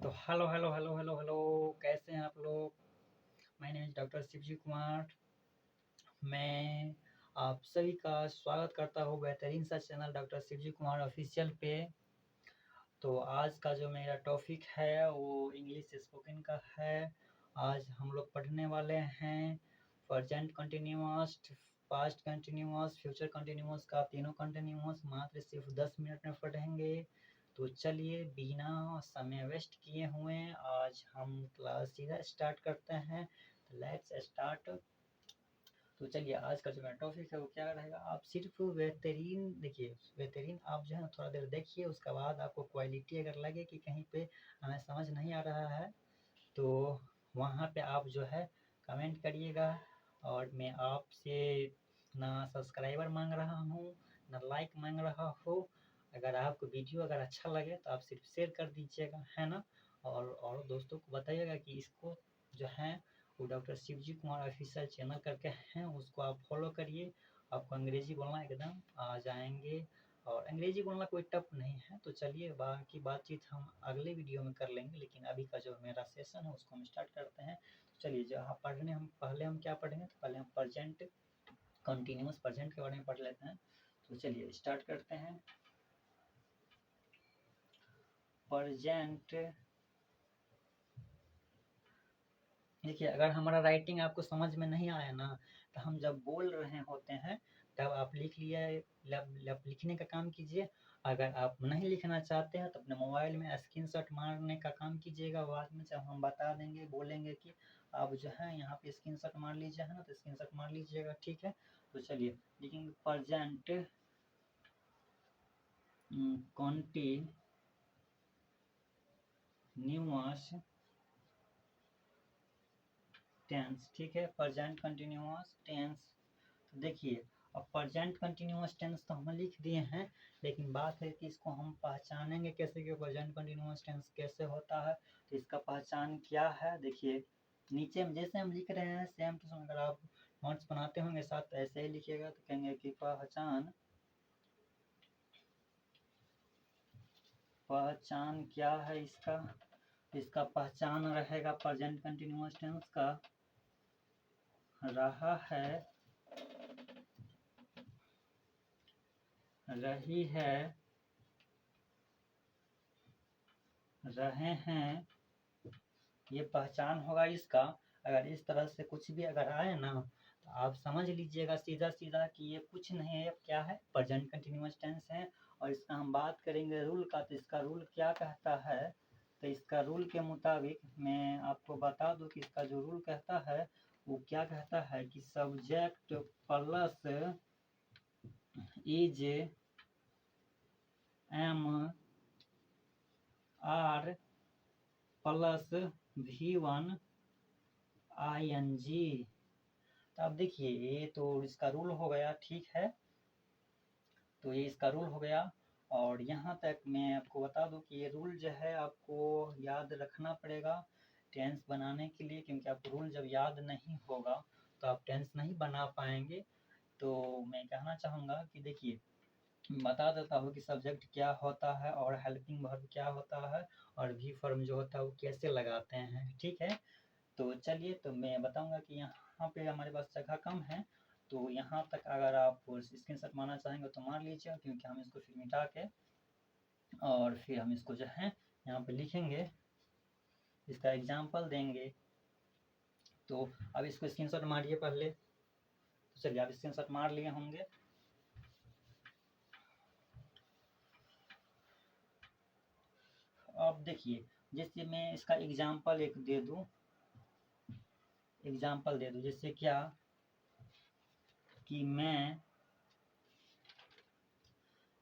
तो hello hello hello hello hello, कैसे हैं आप लोग। My name is doctor Shivji Kumar. मैं आप सभी का स्वागत करता हूँ बेहतरीन सा channel doctor Shivji Kumar official पे। तो आज का जो मेरा टॉपिक है वो इंग्लिश स्पोकन का है। आज हम लोग पढ़ने वाले हैं present continuous, past continuous, future continuous का तीनों कंटिन्यूअस मात्र सिर्फ 10 मिनट में पढ़ेंगे। तो चलिए बिना समय वेस्ट किए हुए आज हम क्लास सीधा स्टार्ट करते हैं। Let's start. तो चलिए आज का जो मेरा टॉपिक है वो क्या रहेगा, आप सिर्फ बेहतरीन देखिए। बेहतरीन आप जो है थोड़ा देर देखिए, उसके बाद आपको क्वालिटी अगर लगे कि कहीं पे हमें समझ नहीं आ रहा है तो वहाँ पे आप जो है कमेंट करिएगा। और मैं आपसे ना सब्सक्राइबर मांग रहा हूँ ना लाइक मांग रहा हूँ। अगर आपको वीडियो अगर अच्छा लगे तो आप सिर्फ शेयर कर दीजिएगा, है ना। और दोस्तों को बताइएगा कि इसको जो है वो doctor Shivji Kumar official channel करके हैं, उसको आप फॉलो करिए। आपको अंग्रेजी बोलना एकदम आ जाएंगे और अंग्रेजी बोलना कोई टफ नहीं है। तो चलिए बाकी बातचीत हम अगले वीडियो में कर लेंगे, लेकिन अभी का जो मेरा सेशन है उसको हम स्टार्ट करते हैं। तो चलिए जो हम पढ़ने हम पहले हम क्या पढ़ेंगे, तो पहले हम प्रेजेंट कंटिन्यूअस प्रेजेंट के बारे में पढ़ लेते हैं। तो चलिए स्टार्ट करते हैं। प्रेजेंट देखिए, अगर हमारा राइटिंग आपको समझ में नहीं आया ना, तो हम जब बोल रहे होते हैं तब आप लिख लिए, लिखने का काम कीजिए। अगर आप नहीं लिखना चाहते हैं तो अपने मोबाइल में स्क्रीनशॉट मारने का काम कीजिएगा। बाद में जब हम बता देंगे बोलेंगे कि आप जो है यहाँ पे स्क्रीनशॉट मार लीजिए, है ना, तो स्क्रीनशॉट मार लीजिएगा, ठीक है। तो चलिए लिखेंगे प्रेजेंट कंटिन्यूअस टेंस, ठीक है, प्रेजेंट कंटिन्यूअस टेंस। तो देखिए, अब प्रेजेंट कंटिन्यूअस टेंस तो हम लिख दिए हैं, लेकिन बात है कि इसको हम पहचानेंगे कैसे कि प्रेजेंट कंटिन्यूअस टेंस कैसे होता है। तो इसका पहचान क्या है, देखिए नीचे में जैसे हम लिख रहे हैं सेम टू सेम, अगर आप नोट्स बनाते होंगे साथ तो ऐसे ही लिखिएगा। तो कहेंगे कि पहचान क्या है इसका। इसका पहचान रहेगा प्रेजेंट कंटिन्यूअस टेंस का रहा है, रही है, रहे हैं, ये पहचान होगा इसका। अगर इस तरह से कुछ भी अगर आए ना तो आप समझ लीजिएगा सीधा सीधा कि ये कुछ नहीं है, क्या है, प्रेजेंट कंटिन्यूअस टेंस है। और इसका हम बात करेंगे रूल का, तो इसका रूल क्या कहता है। तो इसका रूल के मुताबिक मैं आपको बता दूं कि इसका जो रूल कहता है वो क्या कहता है कि subject plus is am are plus V1 ING। तो अब देखिए ये तो इसका रूल हो गया, ठीक है। तो ये इसका रूल हो गया। और यहाँ तक मैं आपको बता दूं कि ये रूल जो है आपको याद रखना पड़ेगा टेंस बनाने के लिए, क्योंकि आपको रूल जब याद नहीं होगा तो आप टेंस नहीं बना पाएंगे। तो मैं कहना चाहूँगा कि देखिए, बता देता हूँ कि सब्जेक्ट क्या होता है और हेल्पिंग वर्ब क्या होता है और वी फॉर्म जो होता है वो कैसे लगाते हैं, ठीक है। तो चलिए, तो मैं बताऊंगा कि यहाँ पे हमारे पास जगह कम है, तो यहाँ तक अगर आप स्क्रीनशॉट मारना चाहेंगे तो मार लीजिए, क्योंकि हम इसको फिर मिटा के और फिर हम इसको जो है यहाँ पे लिखेंगे, इसका एग्जाम्पल देंगे। तो अब इसको स्क्रीनशॉट मारिए पहले। तो चलिए आप स्क्रीनशॉट मार लिए होंगे। अब देखिए, जैसे मैं इसका एग्जाम्पल एक दे दूँ, एग्जाम्पल दे दूँ जैसे क्या कि मैं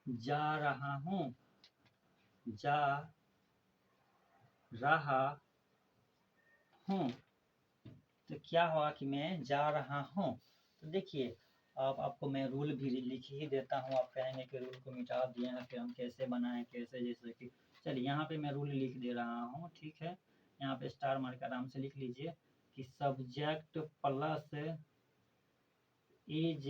जा रहा हूँ, जा रहा हूँ। तो क्या हुआ कि मैं जा रहा हूँ। तो देखिए, अब आपको मैं रूल भी लिख ही देता हूँ। आप कहेंगे कि रूल को मिटा दिए हैं, फिर हम कैसे बनाएं, कैसे, जैसे कि चलिए यहाँ पे मैं रूल लिख दे रहा हूँ, ठीक है। यहाँ पे स्टार मार के आराम से लिख लीजिए कि सब्जेक्ट प्लस इज,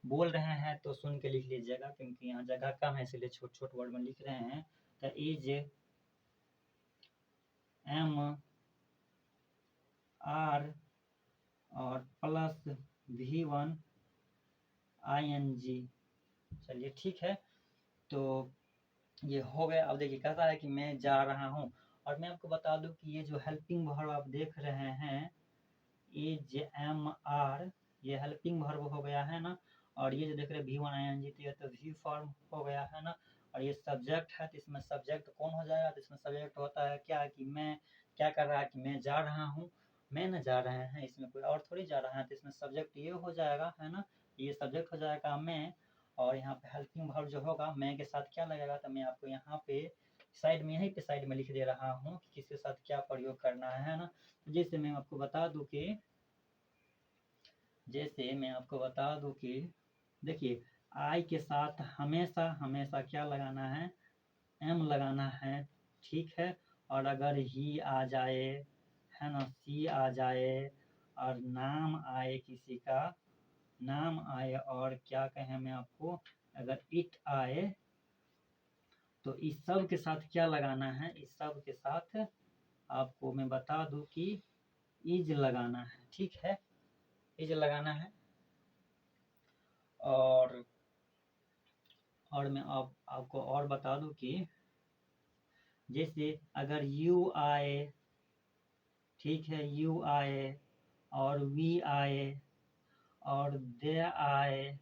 बोल रहे हैं तो सुन के लिख लीजिएगा, क्योंकि यहाँ जगह कम है इसलिए छोट छोट वर्ड में लिख रहे हैं। तो इज एम आर और प्लस V1 ING। चलिए ठीक है, तो ये हो गया। अब देखिए कहता है कि मैं जा रहा हूँ, और मैं आपको बता दूं कि ये जो हेल्पिंग वर्ब आप देख रहे हैं AMR, ये हेल्पिंग वर्ब हो गया है ना, और ये जो देख रहे हैं V1 ING, तो ये तो V फॉर्म हो गया है ना, और ये सब्जेक्ट है, तो इसमें सब्जेक्ट कौन हो जाएगा, तो इसमें सब्जेक्ट होता है क्या, कि मैं क्या कर रहा है, कि मैं जा रहा हूँ, मैं न जा रहे हैं, इसमें कोई और थोड़ी जा रहा है, तो इसमें सब्जेक्ट ये हो जाएगा है ना, ये सब्जेक्ट हो जाएगा मैं, और यहाँ पे हेल्पिंग वर्ब जो होगा मैं के साथ क्या लगेगा, तो मैं आपको यहाँ पे साइड में, यहीं पे साइड में लिख दे रहा हूँ कि किसके साथ क्या प्रयोग करना है ना। जैसे मैं आपको बता दूं कि देखिए आई के साथ हमेशा हमेशा क्या लगाना है, एम लगाना है, ठीक है। और अगर ही आ जाए है ना, सी आ जाए, और नाम आए, किसी का नाम आए, और क्या कहें मैं आपको, अगर इट आए, तो इस सब के साथ क्या लगाना है, इस सब के साथ आपको मैं बता दूं कि इज लगाना है, ठीक है, इज लगाना है। और मैं आपको और बता दूं कि जैसे अगर यू आए, ठीक है, यू आए और वी आए और दे आए,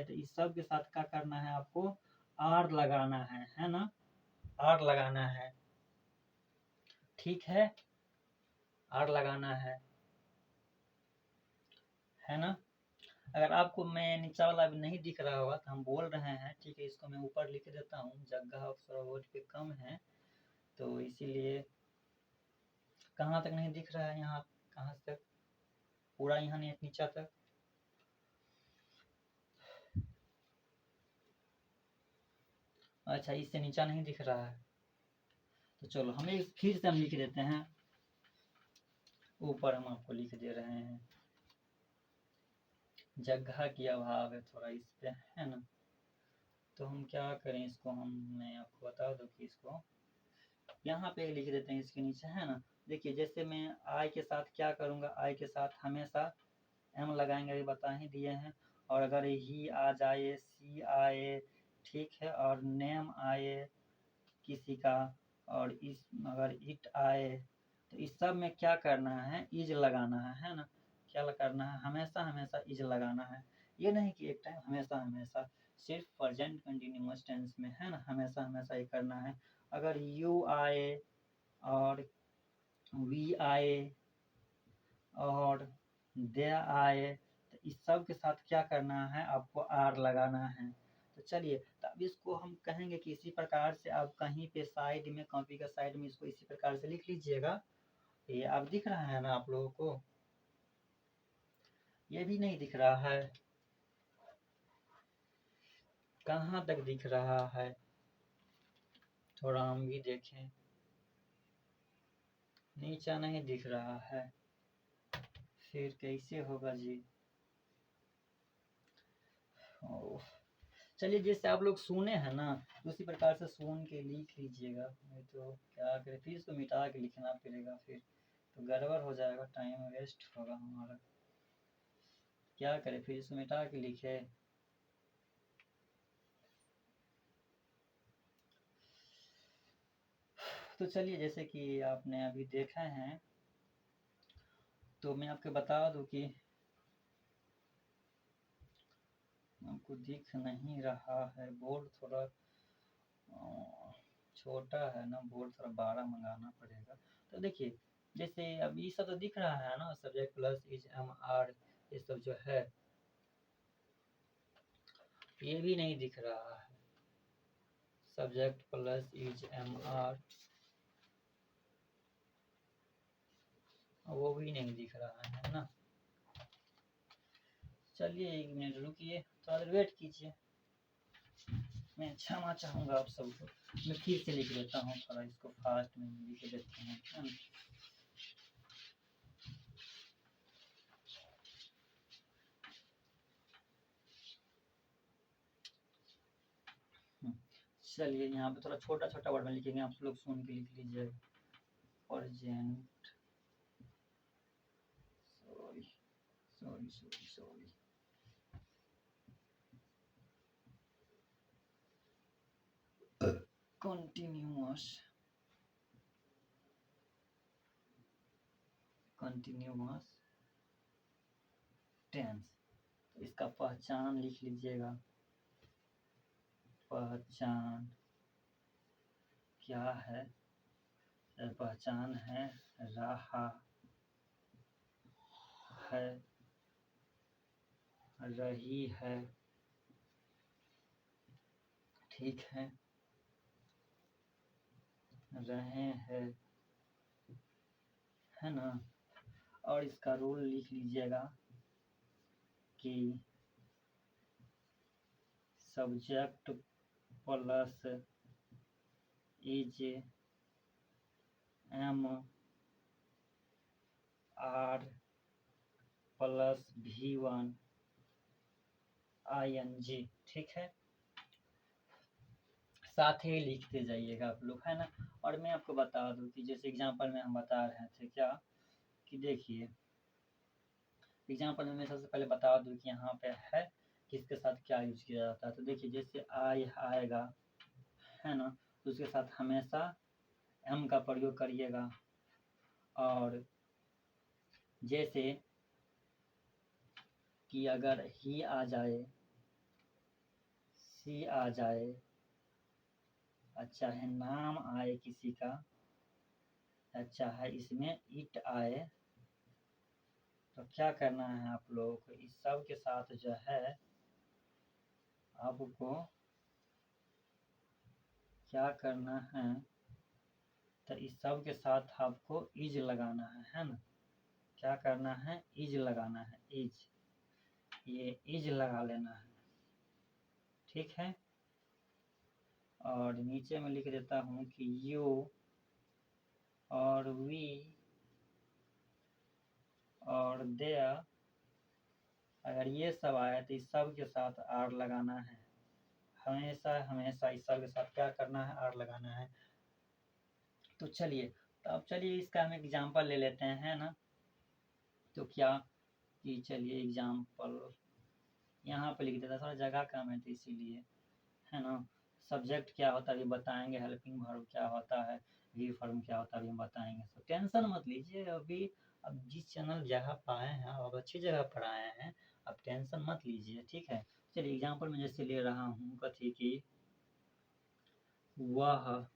तो इस सब के साथ क्या करना है, आपको आर लगाना है ना, आर लगाना है, ठीक है, आर लगाना है ना। अगर आपको मैं नीचा वाला भी नहीं दिख रहा होगा तो हम बोल रहे हैं, ठीक है, इसको मैं ऊपर लिख देता हूँ, जगह थोड़ा बोर्ड पे कम है, तो इसीलिए कहाँ तक नहीं दिख रहा है, यहाँ कहाँ तक, पूरा यहाँ नहीं, नीचा तक, अच्छा इससे नीचा नहीं दिख रहा है, तो चलो हमें फिर से हम लिख देते हैं, ऊपर हम आपको लिख दे रहे हैं, जगह की अभाव है थोड़ा इस पे, है ना, तो हम क्या करें, इसको मैं आपको बता दूं कि इसको यहाँ पे लिख देते हैं इसके नीचे, है ना। देखिए जैसे मैं आई के साथ क्या करूँगा, आई के साथ हमेशा एम लगाएंगे, अभी बता ही दिए हैं, और अगर ही आ जाए, सी आए, ठीक है, और नेम आए किसी का, और इस अगर इट आए, तो इस सब में क्या करना है, इज लगाना है ना, क्या करना है, हमेशा हमेशा इज लगाना है, ये नहीं कि एक टाइम, हमेशा हमेशा, सिर्फ प्रेजेंट कंटिन्यूअस टेंस में, है ना, हमेशा हमेशा ये करना है। अगर यू आए और वी आए और दे आए, तो इस सब के साथ क्या करना है, आपको आर लगाना है। तो चलिए, तो अब इसको हम कहेंगे कि इसी प्रकार से आप कहीं पे साइड में, कॉपी का साइड में इसको इसी प्रकार से लिख लीजिएगा। ये आप दिख रहा है ना आप लोगों को, ये भी नहीं दिख रहा है, कहाँ तक दिख रहा है, थोड़ा हम भी देखें, नीचा नहीं दिख रहा है, फिर कैसे होगा जी। चलिए जैसे आप लोग सुने हैं ना, उसी प्रकार से सुन के लिख लीजिएगा, नहीं तो क्या करें, फिर इसको मिटा के लिखना पड़ेगा, फिर तो गड़बड़ हो जाएगा, टाइम वेस्ट होगा हमारा, क्या करें, फिर इसको मिटा के लिखे। तो चलिए जैसे कि आपने अभी देखा है, तो मैं आपको बता दूं कि आपको दिख नहीं रहा है, बोर्ड थोड़ा छोटा है ना, बोर्ड थोड़ा बड़ा मंगाना पड़ेगा। तो देखिए जैसे अब ये सब तो दिख रहा है ना, subject plus is am are, ये सब जो है, ये भी नहीं दिख रहा है, subject plus is am are, वो भी नहीं दिख रहा है ना। चलिए 1 मिनट रुकिए, थोड़ा देर वेट कीजिए, मैं क्षमा चाहूँगा आप सबको, मैं फिर से लिख लेता हूँ, थोड़ा इसको फास्ट में लिख देते हैं, है ना। चलिए यहाँ पे थोड़ा छोटा छोटा वर्ड में लिखेंगे, आप लोग सुन के लिख लीजिए। Urgent, sorry sorry sorry sorry, continuous, continuous tense. इसका पहचान लिख लीजिएगा। पहचान क्या है? पहचान है रहा है, रही है, ठीक है, रहे हैं, है ना। और इसका रूल लिख लीजिएगा कि subject plus is am are plus V1 ING, ठीक है। साथ ही लिखते जाइएगा आप लोग, है ना। और मैं आपको बता दूं कि जैसे एग्जांपल में हम बता रहे थे क्या, कि देखिए एग्जांपल में मैं सबसे पहले बता दूं कि यहाँ पे है किसके साथ क्या यूज किया जाता है। तो देखिए जैसे आई आएगा, है ना, तो उसके साथ हमेशा एम का प्रयोग करिएगा। और जैसे कि अगर ही आ जाए, सी आ जाए, अच्छा है नाम आए किसी का, अच्छा है इसमें इट आए, तो क्या करना है आप लोगों को, इस सब के साथ जो है आपको क्या करना है, तो इस सब के साथ आपको इज लगाना है ना। क्या करना है? इज लगाना है, इज, ये इज लगा लेना है, ठीक है। और नीचे में लिख देता हूँ कि यू और वी और देयर, अगर ये सब आया तो इस सब के साथ आर लगाना है, हमेशा हमेशा इस सब के साथ क्या करना है, आर लगाना है। तो चलिए, तो अब चलिए इसका हम एग्जांपल ले लेते हैं, है ना। तो क्या कि चलिए एग्जांपल यहाँ पे लिख देता, थोड़ा जगह कम है तो इसीलिए, है ना। सब्जेक्ट क्या होता है अभी बताएंगे, हेल्पिंग वर्ब क्या होता है, वी फॉर्म क्या होता है अभी हम बताएंगे। तो टेंशन मत लीजिए, अभी अब जिस चैनल जगह पाए हैं अब अच्छी जगह पर आए हैं, अब टेंशन मत लीजिए, ठीक है। चलिए एग्जांपल में जैसे ले रहा हूँ कथी की, वह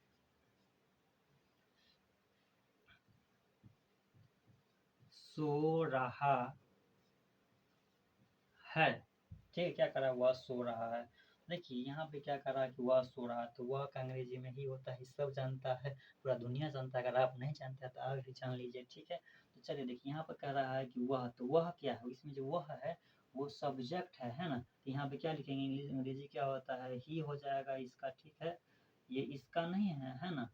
सो रहा है, ठीक है। क्या कर रहा है? वह सो रहा है। देखिए यहाँ पे क्या कर रहा है कि वह सो रहा है, तो वह का अंग्रेजी में ही होता है, सब जानता है, पूरा दुनिया जानता है। अगर आप नहीं जानते तो आप भी जान लीजिए, ठीक है। तो चलिए देखिए यहाँ पर कह रहा है कि वह, तो वह क्या है, इसमें जो वह है वो सब्जेक्ट है ना। तो यहाँ पे क्या लिखेंगे, इंग्लिश अंग्रेजी क्या होता है, ही हो जाएगा इसका, ठीक है। ये इसका नहीं है ना,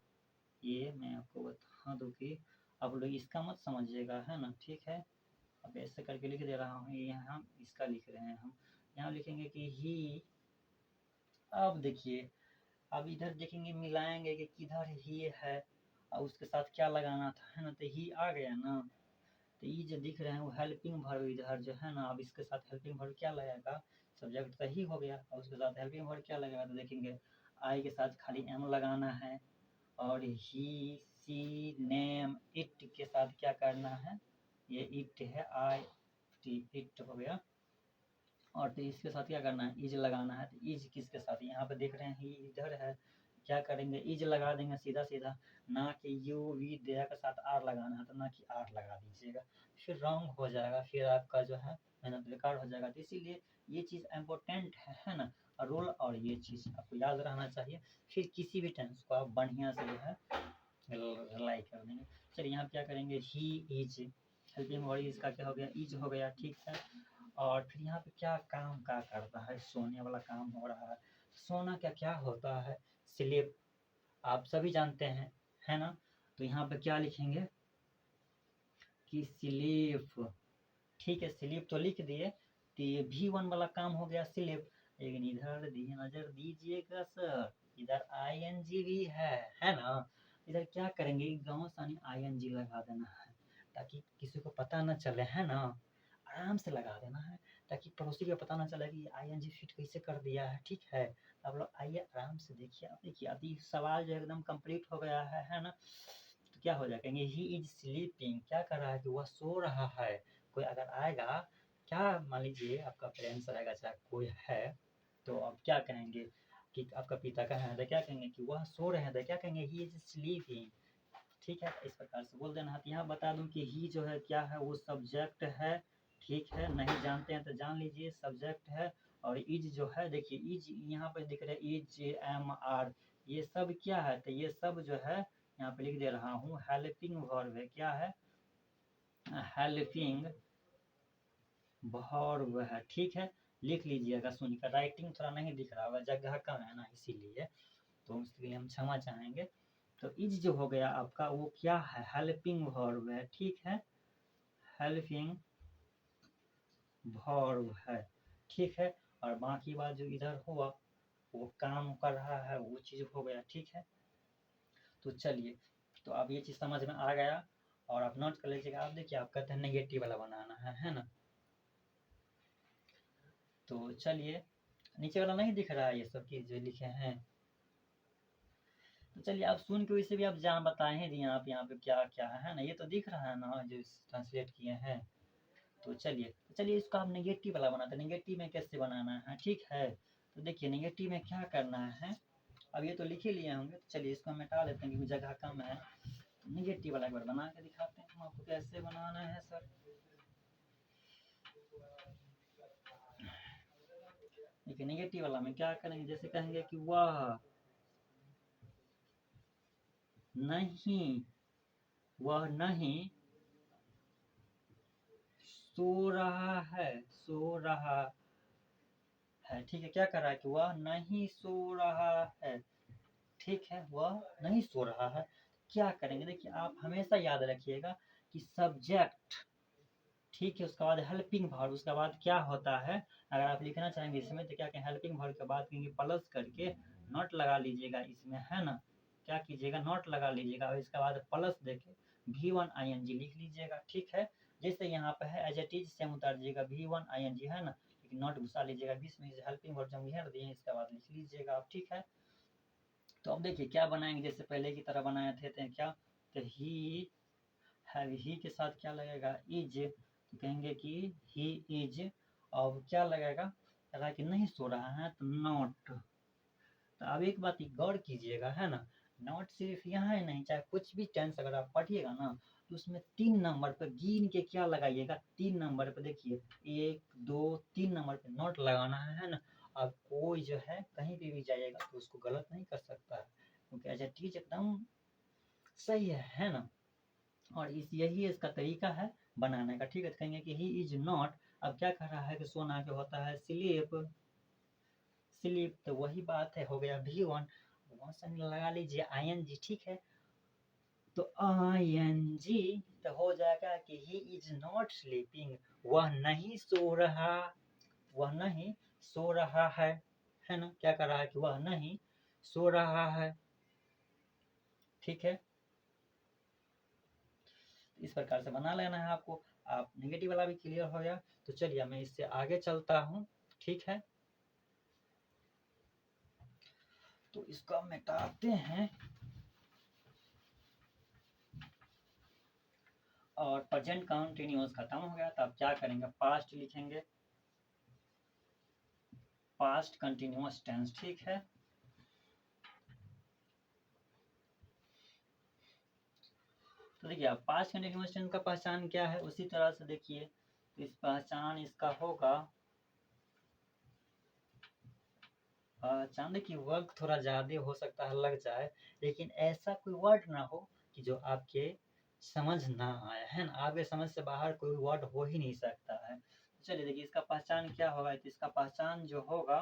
ये मैं आपको बता दूँ कि आप लोग इसका मत समझिएगा, है ना, ठीक है। अब ऐसे करके लिख दे रहा हूँ, यहाँ इसका लिख रहे हैं हम, यहाँ लिखेंगे कि ही। अब देखिए, अब इधर देखेंगे मिलाएंगे कि किधर ही है और उसके साथ क्या लगाना था, है ना। तो ही आ गया ना, तो ये जो दिख रहे हैं वो हेल्पिंग वर्ब इधर जो है ना, अब इसके साथ हेल्पिंग वर्ब क्या लगेगा, सब्जेक्ट तो ही हो गया और उसके साथ हेल्पिंग वर्ब क्या लगेगा, तो देखेंगे आई के साथ खाली एम लगाना है। और ही सी नेम इट के साथ क्या करना है, ये इट है, आई टी, इट हो गया। और तो इसके साथ क्या करना है, इज लगाना है। तो इज किसके साथ, यहाँ पे देख रहे हैं ही इधर है, क्या करेंगे, इज लगा देंगे सीधा सीधा, ना कि यू वी देया के साथ आर लगाना है, तो ना कि आर लगा दीजिएगा, फिर रॉन्ग हो जाएगा, फिर आपका जो है मेहनत बेकार हो जाएगा। तो इसीलिए ये चीज़ इम्पोर्टेंट है ना, रूल, और ये चीज़ आपको याद रहना चाहिए। फिर किसी भी टेंस को आप बढ़िया से जो है रिलाई कर देंगे। चलिए यहाँ क्या करेंगे, ही इज, हेल्पिंग वर्ड इसका क्या हो गया, इज हो गया, ठीक है। और फिर यहाँ पे क्या काम क्या करता है, सोने वाला काम हो रहा है। सोना क्या क्या होता है, स्लीप, आप सभी जानते हैं, है ना। तो यहाँ पे क्या लिखेंगे कि स्लीप, ठीक है, स्लीप तो लिख दिए। तो ये V1 वाला काम हो गया स्लीप, लेकिन इधर नजर दीजिएगा सर, इधर आईएनजी भी है ना। इधर क्या करेंगे, गाँव सानी आईएनजी लगा देना है ताकि किसी को पता न चले, है ना। आराम से लगा देना है ताकि पड़ोसी को पता ना चले कि आईएनजी फिट कैसे कर दिया है, ठीक है। आप लोग आइए आराम से देखिए, आप देखिए अभी सवाल जो एकदम कंप्लीट हो गया है ना। तो क्या हो जाएगा, ही इज स्लीपिंग, क्या कर रहा है कि वह सो रहा है। कोई अगर आएगा, क्या मान लीजिए आपका पेरेंट्स रहेगा चाहे कोई है, तो आप क्या कहेंगे कि आपका पिता का है तो क्या कहेंगे कि वह सो रहे हैं, तो क्या कहेंगे ही इज स्लीपिंग, ठीक है। इस प्रकार से बोल देना है। तो यहाँ बता दूं कि ही जो है क्या है, वो सब्जेक्ट है, ठीक है। नहीं जानते हैं तो जान लीजिए सब्जेक्ट है। और इज जो है, देखिए इज यहाँ पे दिख रहा है, इज एम आर, ये सब क्या है, तो ये सब जो है यहाँ पे लिख दे रहा हूँ, हेल्पिंग वर्ब है। क्या है, हेल्पिंग वर्ब है, ठीक है। लिख लीजिएगा सुनकर, राइटिंग थोड़ा नहीं दिख रहा होगा, जगह कम है ना इसीलिए, तो उसके लिए हम क्षमा चाहेंगे। तो इज जो हो गया आपका, वो क्या है, हेल्पिंग वर्ब है, ठीक है। हेल्पिंग वर्ब है, ठीक है। और बाकी बात जो इधर हुआ, वो काम कर रहा है, वो चीज हो गया, ठीक है। तो चलिए, तो अब ये चीज समझ में आ गया, और आप नोट कर लीजिएगा। आप देखिए, आप कहते हैं नेगेटिव वाला बनाना है ना। तो चलिए, नीचे वाला नहीं दिख रहा है ये सब चीज जो लिखे हैं, तो चलिए आप सुन के वैसे भी आप जान बताए हैं दिए आप यहाँ पे क्या क्या है ना, ये तो दिख रहा है ना जो ट्रांसलेट किए हैं। तो चलिए इसको आप नेगेटिव वाला बनाते हैं। नेगेटिव में कैसे बनाना है, ठीक है। तो देखिए नेगेटिव में क्या करना है, अब ये तो लिख ही लिए होंगे, तो चलिए इसको हम मिटा लेते हैं क्योंकि जगह कम है। तो नेगेटिव वाला एक बार बना के दिखाते हैं हम आपको, कैसे बनाना है सर। देखिए नेगेटिव वाला में क्या करेंगे, जैसे कहेंगे कि वह नहीं, वह नहीं सो रहा है, सो रहा है, ठीक है। क्या कर रहा है कि वह नहीं सो रहा है, ठीक है, वह नहीं सो रहा है। क्या करेंगे, देखिए आप हमेशा याद रखिएगा कि सब्जेक्ट, ठीक है, उसके बाद हेल्पिंग वर्ब, उसके बाद क्या होता है, अगर आप लिखना चाहेंगे इसमें तो क्या कहें, हेल्पिंग वर्ब के बाद कहेंगे प्लस करके नॉट लगा लीजिएगा इसमें, है ना। क्या कीजिएगा, नॉट लगा लीजिएगा, और इसके बाद प्लस देके V1 ING लिख लीजिएगा, ठीक है। जैसे यहाँ पे है एज इट इज सेम उतार दीजिएगा, V1 ING है ना, लेकिन नॉट घुसा लीजिएगा बीच में, हेल्पिंग वर्ब जब घेर दिए इसके बाद लिख लीजिएगा आप, ठीक है। तो अब देखिए क्या बनाएंगे, जैसे पहले की तरह बनाए थे, तो क्या, तो ही है, ही के साथ क्या लगेगा, इज, तो कहेंगे कि ही इज, और क्या लगेगा, लगा कि नहीं सो रहा है तो नॉट। तो अब एक बात गौर कीजिएगा, है ना, नॉट सिर्फ यहाँ ही नहीं, चाहे कुछ भी टेंस अगर आप पढ़िएगा ना, तो उसमें 3 नंबर पर गिन के क्या लगाइएगा, 3 नंबर पर देखिए, 1 2 3 नंबर पे नॉट लगाना है ना। अब कोई जो है कहीं पे भी जाइएगा तो उसको गलत नहीं कर सकता है, क्योंकि ऐसा चीज एकदम सही है ना। और इस यही इसका तरीका है बनाने का, ठीक है। तो कहेंगे कि ही इज नॉट, अब क्या कर रहा है कि सोना जो होता है स्लीप, स्लीप, तो वही बात है, हो गया V1, लगा लीजिए ING, ठीक है। तो ING, तो हो जाएगा कि ही इज नॉट स्लीपिंग, वह नहीं सो रहा, वह नहीं सो रहा है ना। क्या कर रहा है कि वह नहीं सो रहा है, ठीक है। इस प्रकार से बना लेना है आपको। आप नेगेटिव वाला भी क्लियर हो गया, तो चलिए मैं इससे आगे चलता हूँ, ठीक है। तो इसको मिटाते हैं, और प्रेजेंट कंटिन्यूअस खत्म हो गया, तो आप क्या करेंगे, पास्ट लिखेंगे, पास्ट कंटिन्यूअस टेंस, ठीक है। तो देखिए आप पास्ट कंटिन्यूअस टेंस का पहचान क्या है, उसी तरह से देखिए, इस पहचान इसका होगा, पहचान देखिए वर्क थोड़ा ज्यादा हो सकता है लग जाए, लेकिन ऐसा कोई वर्ड ना हो कि जो आपके समझ ना आए, है ना। आपके समझ से बाहर कोई वर्ड हो ही नहीं सकता है। चलिए देखिए इसका पहचान क्या होगा, तो इसका पहचान जो होगा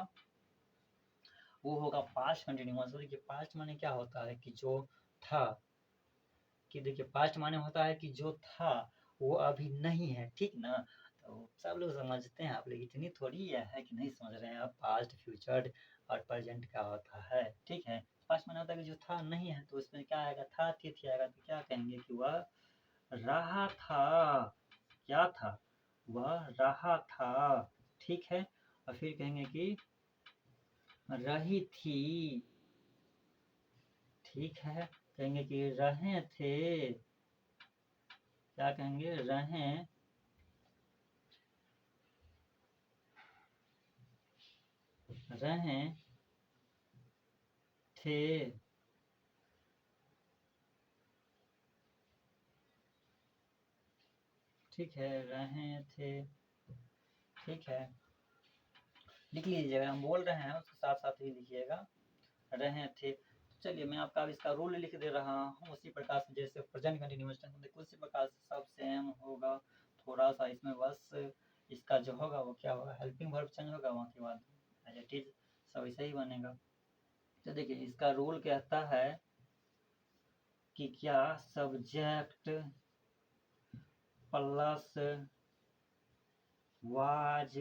वो होगा पास्ट कंटिन्यूअस। देखिए पास्ट माने क्या होता है कि जो था, कि देखिए पास्ट माने होता है कि जो था वो अभी नहीं है, ठीक ना। तो सब लोग समझते हैं, आप लोग इतनी थोड़ी है कि नहीं समझ रहे हैं आप, पास्ट फ्यूचर और प्रेजेंट क्या होता है, ठीक है। पास्ट में होता है कि जो था नहीं है तो उसमें क्या आएगा, था थी आएगा, तो क्या कहेंगे कि वह रहा था। क्या था, वह रहा था, ठीक है। और फिर कहेंगे कि रही थी, ठीक है। कहेंगे कि रहे थे, क्या कहेंगे, रहे रहे थे, ठीक है, रहे थे, ठीक है। लिख लीजिएगा, हम बोल रहे हैं उसके साथ साथ ही लिखिएगा, रहे थे। चलिए मैं आपका इसका रूल लिख दे रहा हूँ उसी प्रकार से जैसे प्रेजेंट कंटिन्यूअस टेंस देखो उसी प्रकार से सब सेम होगा। थोड़ा सा इसमें बस इसका जो होगा वो क्या होगा, हेल्पिंग वर्ब चेंज होगा, वहाँ के बाद एज इट इज सब ऐसे ही बनेगा। तो देखिए इसका रूल कहता है कि क्या सब्जेक्ट प्लस वाज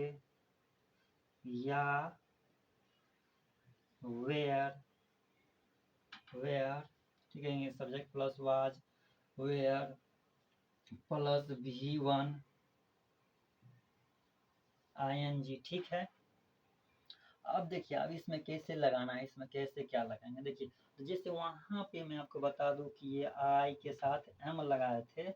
या वेयर, ठीक है, subject plus was were plus V1 ing, ठीक है। अब देखिए अब इसमें कैसे लगाना है, इसमें कैसे क्या लगाएंगे, देखिए तो जैसे वहाँ पे मैं आपको बता दूं कि ये आई के साथ एम लगाए थे,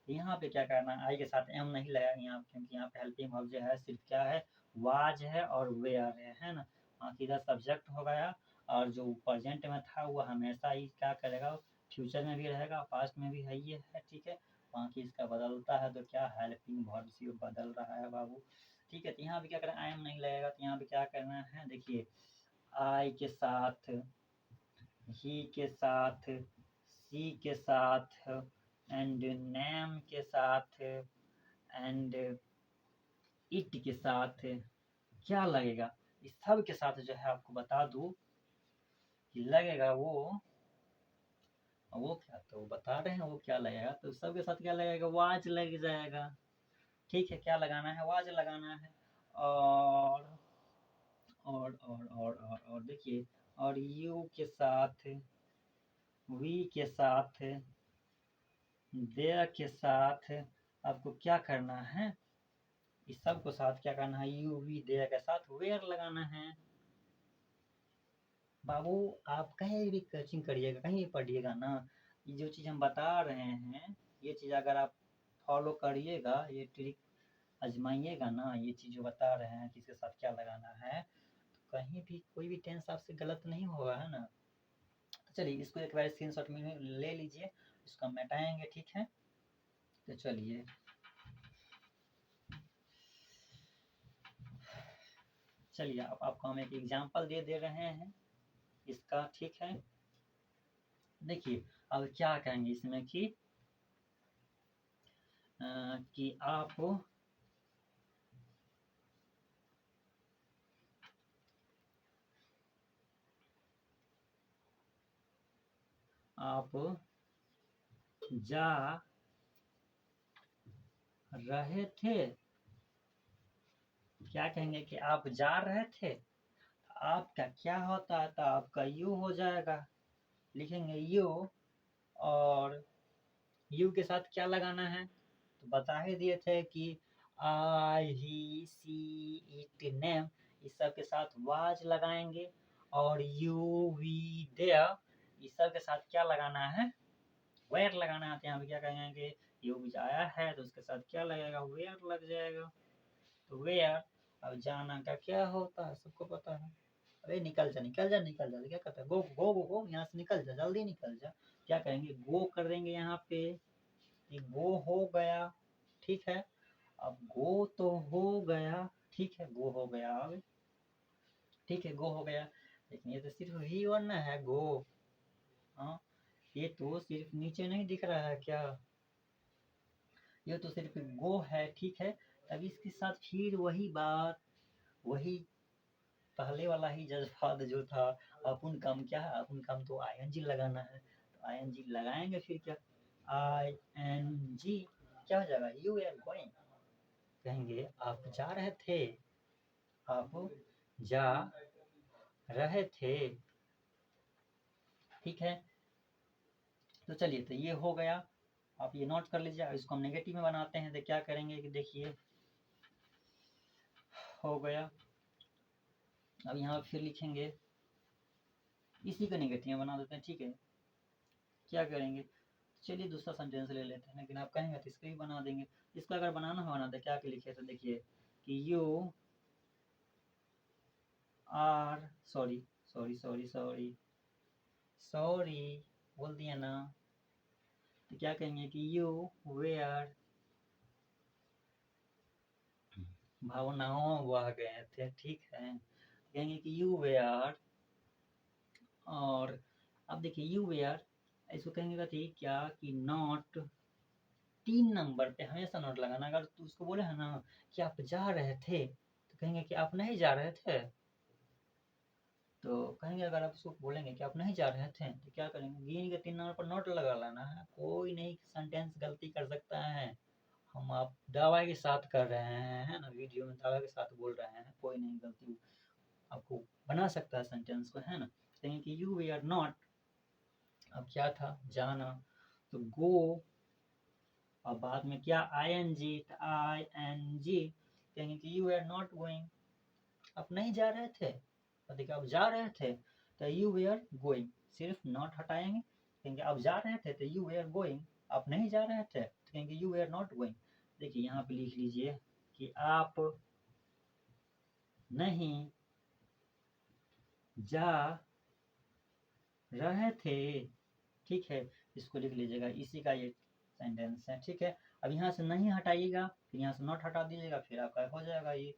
यहाँ पे क्या करना है, आई के साथ एम नहीं लगाया यहाँ, क्योंकि यहाँ पे हेल्पिंग वर्ब जो है सिर्फ क्या है, वाज है और वेयर है ना। बाकी इधर सब्जेक्ट हो गया, और जो प्रेजेंट में था वो हमेशा ही क्या करेगा, फ्यूचर में भी रहेगा, पास्ट में भी है ये है, ठीक है। बाकी इसका बदलता है तो क्या हेल्पिंग वर्ब से बदल रहा है बाबू, ठीक है। तो यहाँ पे क्या करना, आई एम नहीं लगेगा, तो यहाँ पे क्या करना है, देखिए आई के साथ, ही के साथ, सी के साथ, एंड नेम के साथ, एंड इट के साथ क्या लगेगा, इस सब के साथ जो है आपको बता दूं कि लगेगा वो क्या, तो बता रहे हैं वो क्या लगेगा, तो सबके साथ क्या लगेगा, वाज लग जाएगा, ठीक है। क्या लगाना है, वाज लगाना है। और और देखिए, और यू के साथ, वी के साथ, देयर के साथ आपको क्या करना है, इस सब को साथ क्या करना है, यू वी देयर के साथ वेयर लगाना है। बाबू आप कहीं भी कोचिंग करिएगा, कहीं भी पढ़िएगा ना, ये जो चीज़ हम बता रहे हैं, ये चीज़ अगर आप फॉलो करिएगा, ये ट्रिक आजमाइएगा ना, ये चीज़ जो बता रहे हैं किसके साथ क्या लगाना है, तो कहीं भी कोई भी टेंस आपसे गलत नहीं होगा, है ना। चलिए इसको एक बार स्क्रीनशॉट में ले लीजिए, इसको हम मिटाएंगे, ठीक है। तो चलिए अब आपको हम एक एग्जांपल दे रहे हैं इसका, ठीक है। देखिए अब क्या कहेंगे इसमें कि आप जा रहे थे, क्या कहेंगे कि आप जा रहे थे, आपका क्या होता है, तो आपका यू हो जाएगा, लिखेंगे यू, और यू के साथ क्या लगाना है, तो बता ही दिए थे कि आई ही सी इट नेम, इस सब के साथ वाज लगाएंगे, और यू वी देयर इस सब के साथ क्या लगाना है, वेयर लगाना है। तो यहाँ पे क्या कहेंगे, यू भी आया है तो उसके साथ क्या लगेगा, वेयर लग जाएगा, तो वेयर। अब जाना का क्या होता है सबको पता है, अरे निकल जा निकल जा निकल जा, क्या कहता है, गो गो गो गो, यहाँ से निकल जा, जल्दी निकल जा। क्या करेंगे, गो कर देंगे यहाँ पे, ये गो हो गया, ठीक है। अब गो तो हो गया, ठीक है, गो हो गया अब, ठीक है, गो हो गया, लेकिन ये तो सिर्फ ही वन है गो, हाँ, ये तो सिर्फ नीचे नहीं दिख रहा है क्या, ये तो सिर्फ गो है, ठीक है। अब इसके साथ फिर वही बात, वही पहले वाला ही जज्बात जो था, अपन काम क्या है, अपन काम तो आईएनजी लगाना है, तो आईएनजी लगाएंगे, फिर क्या, आई एन जी, क्या हो जाएगा, यू आर गोइंग, कहेंगे आप जा रहे थे, आप जा रहे थे। ठीक है, तो चलिए, तो ये हो गया, आप ये नोट कर लीजिए। इसको हम नेगेटिव में बनाते हैं तो क्या करेंगे कि देखिए हो गया। अब यहाँ फिर लिखेंगे, इसी का नेगेटिव में बना देते हैं। ठीक है, क्या करेंगे, चलिए दूसरा सेंटेंस ले लेते हैं, लेकिन आप कहेंगे तो इसका भी बना देंगे। इसका अगर बनाना हो ना तो क्या के लिखे, तो देखिए कि you are, sorry sorry sorry sorry sorry बोल दिया ना, तो क्या कहेंगे कि यू वेयर, भावनाओं बह गए थे। ठीक है, कहेंगे कि यू वेयर, और अब देखिए यू वेयर, इसको कहेंगे कि क्या कि नॉट, 3 नंबर पे हमेशा नोट लगाना। अगर तू उसको बोले है ना कि आप जा रहे थे, तो कहेंगे कि आप नहीं जा रहे थे। तो कहेंगे, अगर आप उसको बोलेंगे कि आप नहीं जा रहे थे, तो क्या करेंगे, गिन के 3 नंबर पर नोट लगा लेना है। कोई नहीं सेंटेंस गलती कर सकता है। हम आप दावा के साथ कर रहे हैं, है ना, वीडियो में दावा के साथ बोल रहे हैं, कोई नहीं गलती आपको बना सकता है सेंटेंस को, है ना। कहेंगे कि यू वी आर नॉट, अब क्या था, जाना, तो गो, और बाद में क्या, I N G, I N G, कहेंगे कि यू आर नॉट गोइंग, आप नहीं जा रहे थे। और देखिए आप जा रहे थे तो यू वेयर गोइंग, सिर्फ नॉट हटाएंगे, कहेंगे आप जा रहे थे तो यू वेयर गोइंग, आप नहीं जा रहे थे तो कहेंगे यू वेयर नॉट गोइंग। देखिए यहाँ पे लिख लीजिए कि आप नहीं जा रहे थे। ठीक है, इसको लिख लीजिएगा, इसी का ये सेंटेंस है। ठीक है, अब यहाँ से नहीं हटाइएगा, फिर यहाँ से नॉट हटा दीजिएगा, फिर आपका हो जाएगा ये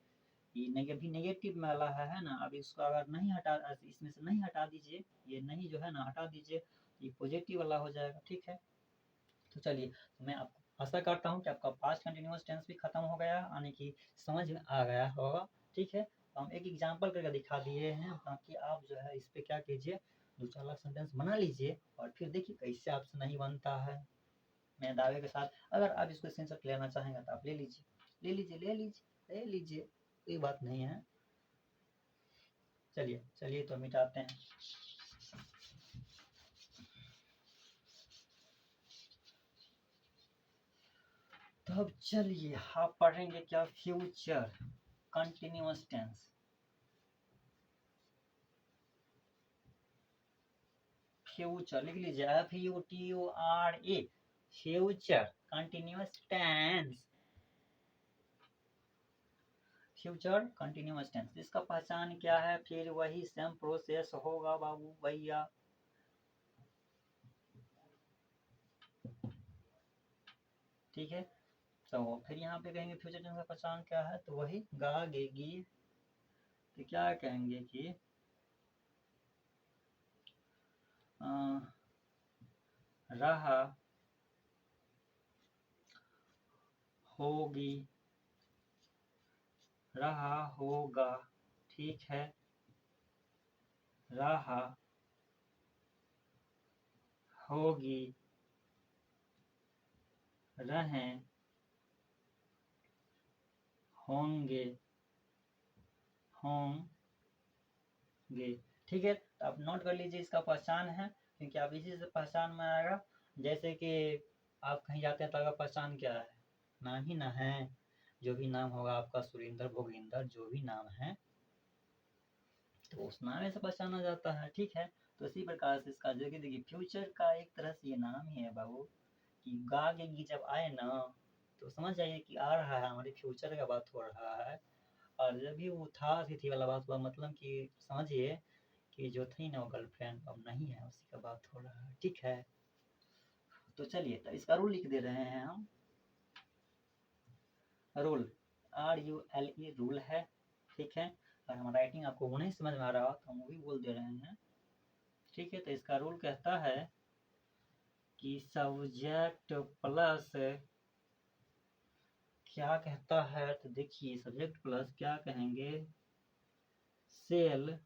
नेगेटिव वाला है ना। अब इसको अगर नहीं हटा, इसमें से नहीं हटा दीजिए, ये नहीं जो है ना हटा दीजिए, ये पॉजिटिव वाला हो जाएगा। ठीक है, तो चलिए, तो मैं आपको आशा करता हूँ कि आपका पास्ट कंटिन्यूअस टेंस भी खत्म हो गया, यानी कि समझ में आ गया होगा। ठीक है, तो हम एक एग्जाम्पल करके दिखा दिए हैं, बाकी आप जो है इस पर क्या कीजिए, 2-4 लाख सेंटेंस बना लीजिए, और फिर देखिए कैसे आपसे नहीं बनता है। मैं दावे के साथ, अगर आप इसको स्क्रीनशॉट लेना चाहेंगे तो आप ले लीजिए, ले लीजिए, ले लीजिए, ले लीजिए, कोई बात नहीं है। चलिए चलिए, तो मिटाते हैं। तो अब चलिए, आप पढ़ेंगे क्या, फ्यूचर कंटिन्यूअस टेंस। फ्यूचर लिख लीजिए, FUTURE, future continuous tense. Future continuous tense, इसका पहचान क्या है, फिर वही सेम प्रोसेस होगा बाबू भैया। ठीक है, तो फिर यहाँ पे कहेंगे फ्यूचर टेंस का पहचान क्या है, तो वही गा गेगी, तो क्या कहेंगे कि रहा, होगी, रहा होगा। ठीक है, रहा, होगी, रहें, होंगे, होंगे। ठीक है, तो आप नोट कर लीजिए, इसका पहचान है, क्योंकि आप इसी से पहचान में आएगा। जैसे कि आप कहीं जाते हैं तो आपका पहचान क्या है, नाम ही ना है। जो भी नाम होगा आपका, सुरेंद्र, भोगिंदर, जो भी नाम है, तो उस नाम से पहचाना जाता है। ठीक है, तो इसी प्रकार से इसका जो कि देखिए फ्यूचर का एक तरह से ये नाम ही है बाबू, कि गा गेगी जब आए ना, तो समझ जाइए कि आ रहा है, हमारे फ्यूचर का बात हो रहा है। और जब भी वो था थी वाला बात हुआ, मतलब कि समझिए कि जो थी ना वो गर्लफ्रेंड अब नहीं है, उसी का बात हो रहा है। ठीक है, तो चलिए, तो इसका रूल लिख दे रहे हैं हम, रूल, RULE, रूल है। ठीक है, और हमारा राइटिंग आपको वो नहीं समझ में आ रहा हो तो हम वो भी बोल दे रहे हैं। ठीक है, तो इसका रूल कहता है कि सब्जेक्ट प्लस, क्या कहता है, तो देखिए सब्जेक्ट प्लस क्या कहेंगे, सेल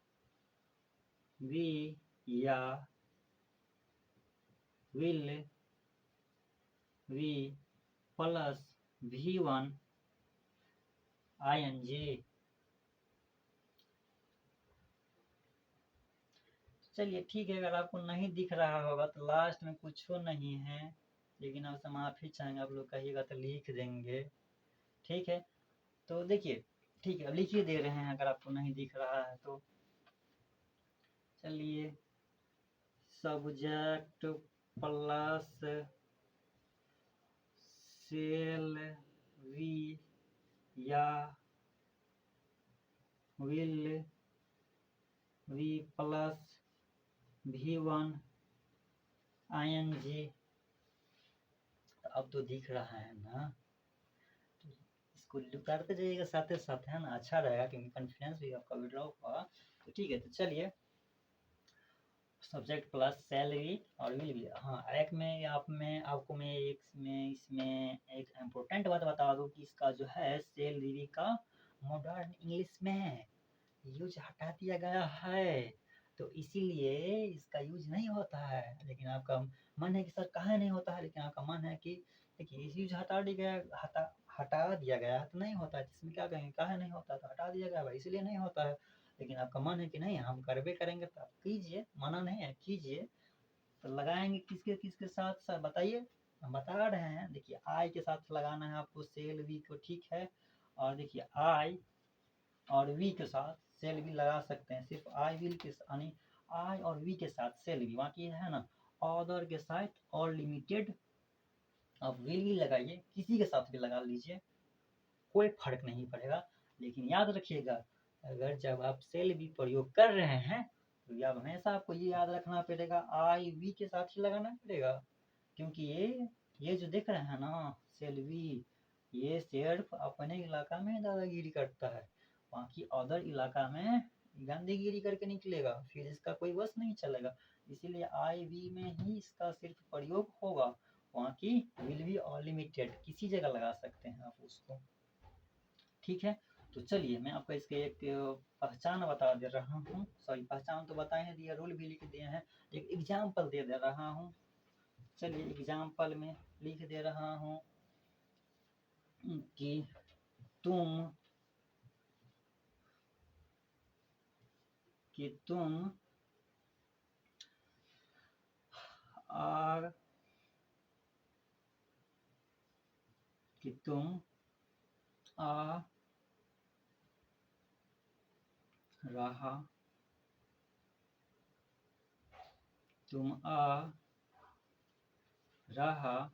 बी या will be plus V1 ING। चलिए ठीक है, अगर आपको नहीं दिख रहा होगा तो लास्ट में कुछ नहीं है, लेकिन आपसे माफ़ी चाहेंगे, आप लोग कहिएगा तो लिख देंगे। ठीक है, तो देखिए, ठीक है, अब लिखिए दे रहे हैं अगर आपको नहीं दिख रहा है तो। चलिए, सब्जेक्ट प्लस सेल वी या will be plus V1 ing। अब तो दिख रहा है ना, तो इसको करते जाइएगा साथ साथ, है ना, अच्छा रहेगा क्योंकि कॉन्फिडेंस भी आपका विड्रॉ होगा। तो ठीक है, तो चलिए, सब्जेक्ट प्लस सैलरी और विल भी। हाँ, एक में आपको मैं इसमें एक इम्पोर्टेंट बात बता दूँ कि इसका जो है सैलरी का मॉडर्न इंग्लिश में यूज हटा दिया गया है, तो इसीलिए इसका यूज नहीं होता है। लेकिन आपका मन है कि सर काहे नहीं होता है, लेकिन आपका मन है कि देखिए इस यूज हटा दिया गया है तो नहीं होता है, जिसमें क्या कहेंगे काहे नहीं होता, तो हटा दिया गया भाई इसलिए नहीं होता है। लेकिन आपका मन है कि नहीं हम करबे करेंगे, तो आप कीजिए, मना नहीं है, कीजिए। तो लगाएंगे किसके किसके साथ सर बताइए, हम बता रहे हैं। देखिए आई के साथ लगाना है आपको सेल वी को, ठीक है। और देखिए आई और वी के साथ सेल भी लगा सकते हैं, सिर्फ आई विल के यानी आई और वी के साथ सेल भी, बाकी है ना अदर के साथ और लिमिटेड। आप विल भी लगाइए, किसी के साथ भी लगा लीजिए, कोई फर्क नहीं पड़ेगा। लेकिन याद रखिएगा, अगर जब आप सेल भी प्रयोग कर रहे हैं तो अब हमेशा आपको ये याद रखना पड़ेगा आई वी के साथ ही लगाना पड़ेगा, क्योंकि ये जो देख रहे हैं ना सेल वी, ये सिर्फ अपने इलाका में दादागिरी करता है, बाकी अदर इलाका में गंदगिरी करके निकलेगा, फिर इसका कोई बस नहीं चलेगा। इसीलिए आई वी में ही इसका सिर्फ प्रयोग होगा, बाकी विल बी अनलिमिटेड किसी जगह लगा सकते हैं आप उसको। ठीक है, तो चलिए मैं आपको इसके एक पहचान बता दे रहा हूँ, सॉरी पहचान तो बताए हैं, दिया रूल भी लिख दिए हैं, एक एग्जाम्पल दे दे रहा हूँ। चलिए एग्जाम्पल में लिख दे रहा हूँ कि तुम आर कि तुम आ रहा तुम आ रहा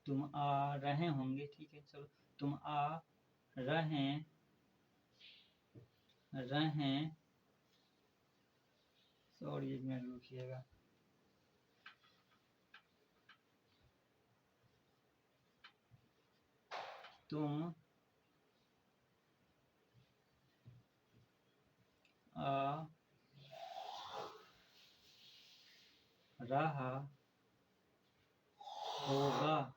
तुम आ रहे होंगे, ठीक है, चलो तुम आ रहे रहें, सॉरी एक मिनट रुकिएगा, तुम आ रहा होगा।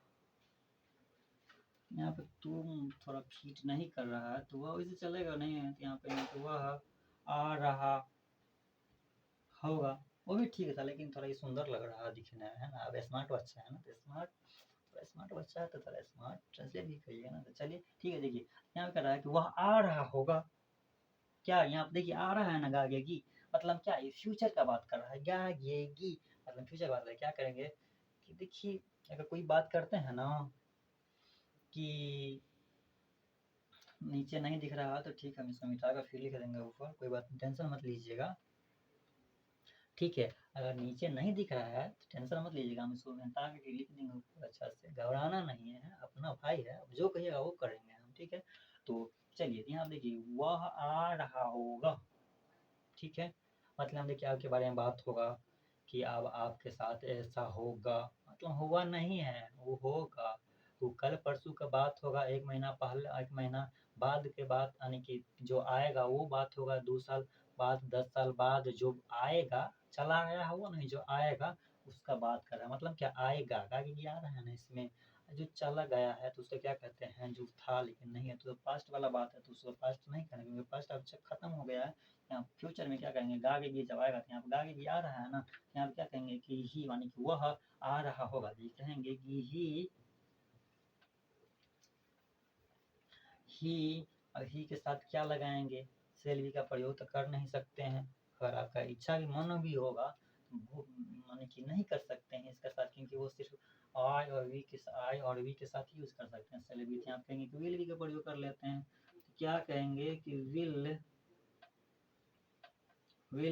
यहाँ पे तुम थोड़ा फिट नहीं कर रहा है, तो वह वैसे चलेगा नहीं है, तो यहाँ पे तो वह आ रहा होगा, वो भी ठीक था, लेकिन थोड़ा ये सुंदर लग रहा है दिखने में, है ना। अब स्मार्ट बच्चा है ना, तो स्मार्ट बच्चा है तो थोड़ा स्मार्ट ट्रांसलेट भी करिए ना। तो चलिए ठीक है, देखिए यहाँ पे कह रहा है कि वह आ रहा होगा, क्या यहाँ पे देखिए आ रहा है ना गागेगी, मतलब क्या ये फ्यूचर का बात कर रहा है, गागेगी मतलब फ्यूचर बात है। क्या करेंगे कि देखिए अगर कोई बात करते हैं ना कि नीचे नहीं दिख रहा तो ठीक है, हम इसको मिटा कर फिर लिख देंगे ऊपर, कोई बात नहीं, टेंशन मत लीजिएगा। ठीक है, अगर नीचे नहीं दिख रहा है तो टेंशन मत लीजिएगा, हम इसको मिटा के फिर लिख देंगे ऊपर, अच्छा से, घबराना नहीं है, अपना भाई है, अब जो कहिएगा वो करेंगे हम, ठीक है। तो चलिए यहाँ देखिए वह आ रहा होगा, ठीक है, मतलब देखिए आपके बारे में बात होगा कि अब आपके साथ ऐसा होगा, मतलब हुआ नहीं है वो होगा, वो कल परसों का बात होगा, एक महीना पहले, एक महीना बाद के बाद, यानी कि जो आएगा वो बात होगा, 2 साल बाद, 10 साल बाद जो आएगा, चला गया होगा नहीं, जो आएगा उसका बात कर रहा है, मतलब क्या आएगा आगे आ रहा है ना इसमें, जो चला गया है तो उसको क्या कहते हैं, जो था लेकिन नहीं है, तो पास्ट वाला बात है, तो उसको पास्ट नहीं करेंगे क्योंकि पास्ट अब खत्म हो गया है। यहाँ फ्यूचर में क्या करेंगे, गागे जब आएगा तो यहाँ पे गागे आ रहा है ना, यहाँ पे क्या कहेंगे कि ही, यानी कि वह आ रहा होगा, ये कहेंगे कि ही ही, अब ही के साथ क्या लगाएंगे, सेल भी का प्रयोग तो कर नहीं सकते हैं। अगर आपका इच्छा भी मन भी होगा वो माने कि नहीं कर सकते हैं इसके साथ, क्योंकि वो सिर्फ आई और वी के साथ ही यूज कर सकते हैं। सेल भी आप कहेंगे कि विल भी का प्रयोग कर लेते हैं, तो क्या कहेंगे कि विल वी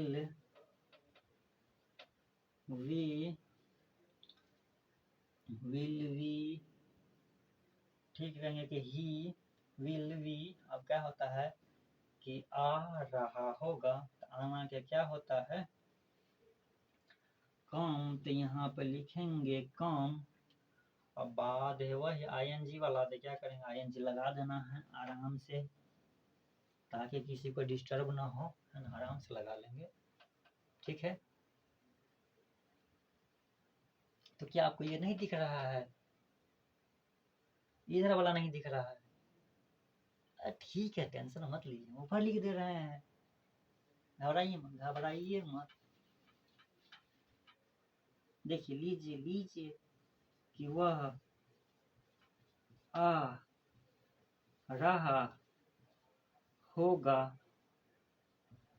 विल वी, ठीक कहेंगे कि ही विल वी। अब क्या होता है कि आ रहा होगा, तो आना के क्या होता है कम, तो यहाँ पे लिखेंगे कम। अब बाद है वही आईएनजी वाला, तो क्या करेंगे आईएनजी लगा देना है आराम से, ताकि किसी को डिस्टर्ब ना हो, है ना, आराम से लगा लेंगे। ठीक है, तो क्या आपको ये नहीं दिख रहा है, इधर वाला नहीं दिख रहा है? ठीक है, टेंशन मत लीजिए, ऊपर लिख दे रहे हैं, घबराइए मत। देखिए, लीजिए कि वह आ रहा होगा,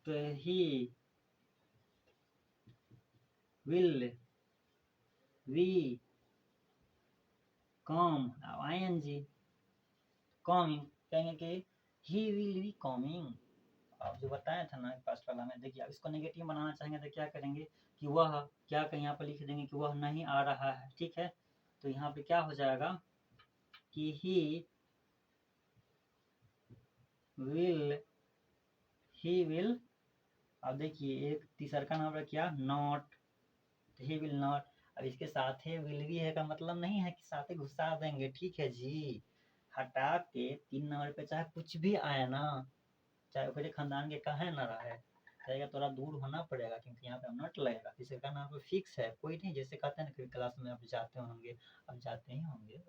तो he will be come, ING coming, कहेंगे कि ही विल बी कमिंग। आप जो बताया था ना फर्स्ट वाला में, देखिए अब इसको नेगेटिव बनाना चाहेंगे तो क्या करेंगे कि वह, क्या कहीं यहाँ पर लिख देंगे कि वह नहीं आ रहा है। ठीक है, तो यहाँ पे क्या हो जाएगा कि ही विल, अब देखिए एक तीसरा का नाम क्या, नॉट, ही विल नॉट। अब इसके साथ ही विल भी है का मतलब नहीं है कि साथ ही घुसा देंगे। ठीक है जी, हटा के 3 नंबर पे चाहे कुछ भी आए ना, चाहे ओकरे खानदान के कहे ना रहे, रहेगा थोड़ा दूर होना पड़ेगा, क्योंकि यहाँ पे नॉट लगेगा। इसे का नाम फिक्स है, कोई नहीं, जैसे कहते हैं ना क्लास में आप जाते होंगे, अब जाते ही होंगे,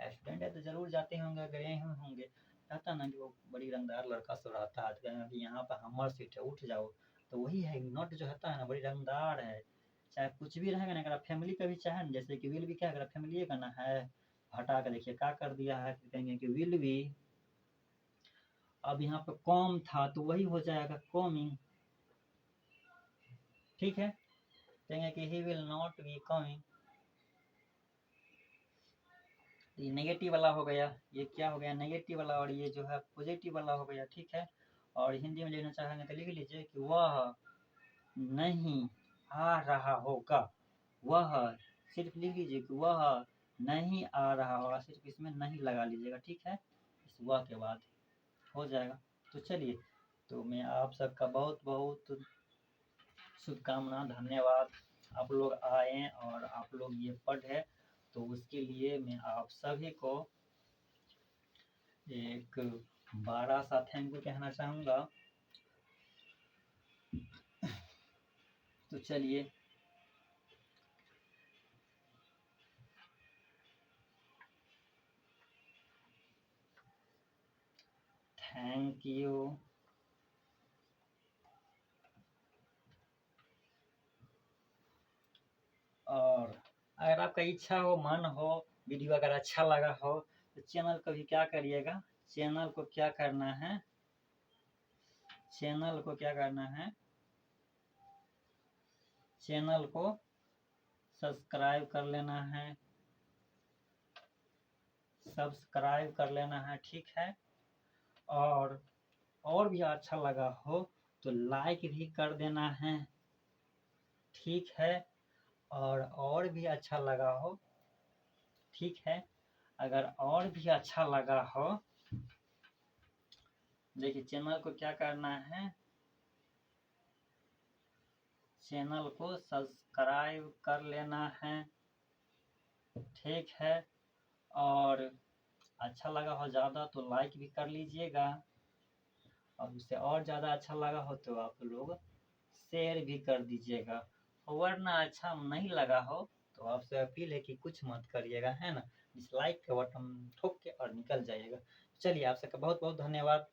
स्टूडेंट है तो जरूर जाते होंगे, गए ही होंगे, कहता ना कि वो बड़ी रंगदार लड़का सब रहता है, तो कि यहाँ पर हमर सीट है उठ जाओ, तो वही है, नोट जो होता है ना बड़ी रंगदार है। चाहे कुछ भी रहेगा ना, अगर फैमिली का भी चाहे ना, जैसे कि विल भी क्या, अगर फैमिली का ना है, हटा के देखिए क्या कर दिया है, कहेंगे कि विल भी, अब यहाँ पे कॉम था तो वही हो जाएगा कॉमिंग। ठीक है, कहेंगे कि he will not be coming, ये नेगेटिव वाला हो गया, ये क्या हो गया नेगेटिव वाला, और ये जो है पॉजिटिव वाला हो गया। ठीक है, और हिंदी में लेना चाहेंगे तो लिख लीजिए कि वह नहीं आ रहा होगा, वह, सिर्फ लिख लीजिए कि वह नहीं आ रहा होगा, सिर्फ इसमें नहीं लगा लीजिएगा। ठीक है, इस वह के बाद हो जाएगा। तो चलिए, तो मैं आप सबका बहुत बहुत शुभकामना, धन्यवाद। आप लोग आए और आप लोग ये पढ़े, तो उसके लिए मैं आप सभी को एक बड़ा सा थैंक यू कहना चाहूँगा। तो चलिए, थैंक यू। और अगर आपका इच्छा हो, मन हो, वीडियो अगर अच्छा लगा हो, तो चैनल को भी क्या करिएगा, चैनल को क्या करना है, चैनल को क्या करना है, चैनल को सब्सक्राइब कर लेना है, सब्सक्राइब कर लेना है। ठीक है, और भी अच्छा लगा हो तो लाइक भी कर देना है। ठीक है, और भी अच्छा लगा हो, ठीक है, अगर और भी अच्छा लगा हो, देखिए चैनल को क्या करना है, चैनल को सब्सक्राइब कर लेना है। ठीक है, और अच्छा लगा हो ज़्यादा तो लाइक भी कर लीजिएगा, और उससे और ज़्यादा अच्छा लगा हो तो आप लोग शेयर भी कर दीजिएगा, वरना अच्छा नहीं लगा हो तो आपसे अपील है कि कुछ मत करिएगा, है ना, डिसलाइक का बटन ठोक के और निकल जाइएगा। चलिए, आप सबका बहुत बहुत धन्यवाद।